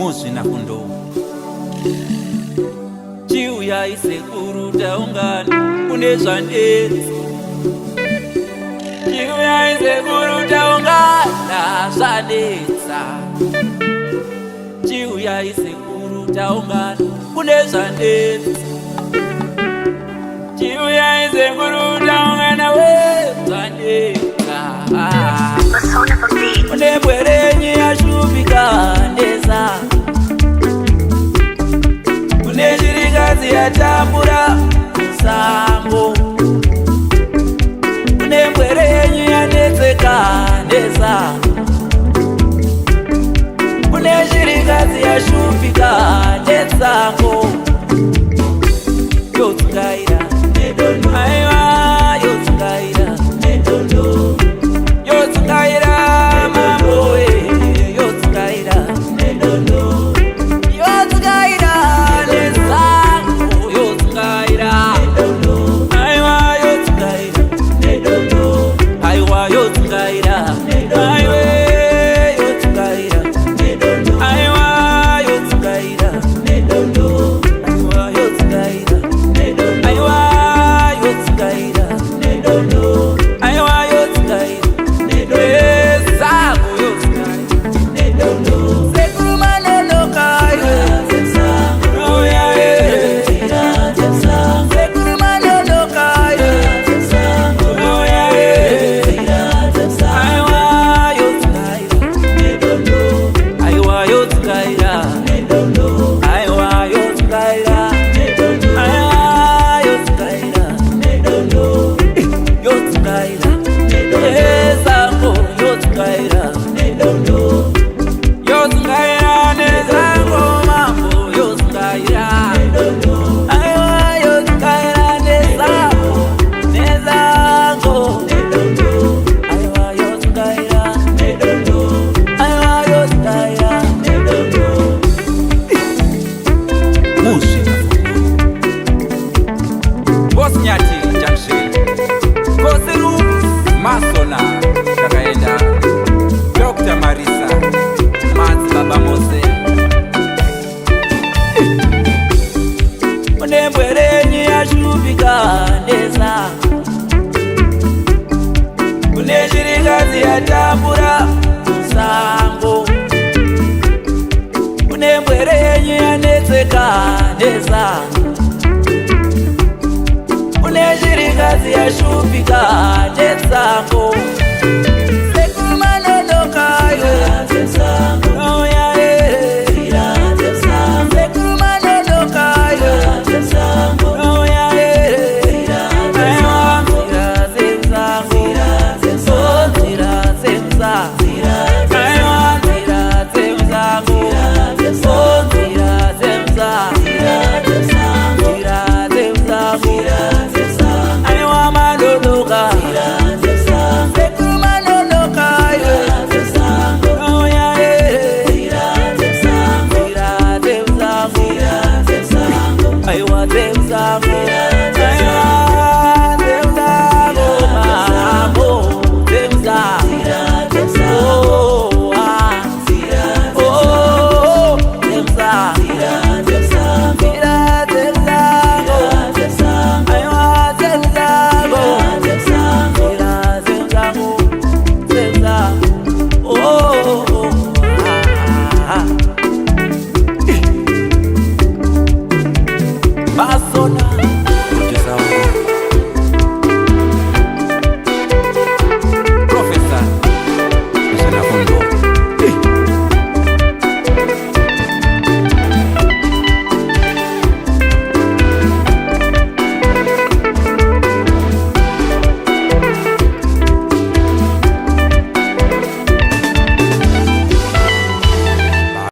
muzvina kundo chiuya isekuru taungana kune zvandedzi chiuya isekuru taungana zvadedza chiuya isekuru taungana kune zvandedzi chiuya isekuru taungana wezvandedza kune mbwerenyi yashupika ndeza kune chirikazi yatambura musango kune mbwerenyi yanetseka ndeza kune chirikazi yashupika ndetsango yotsungaira aiwa yotsungaira yotsungaira mamboe yotsungaira yotsungaira nesango yotsungaira aiwa yotsungaira aiwa yotsungaira aiwe yotsungaira aiwa yotsungaira aiwa yotsungaira aiwa yotsungaira aiwa yotsungaira kune chirikazi yatambura musango kune mbwerenyi yanetseka ndeza kune chirikazi yashupika ndetsango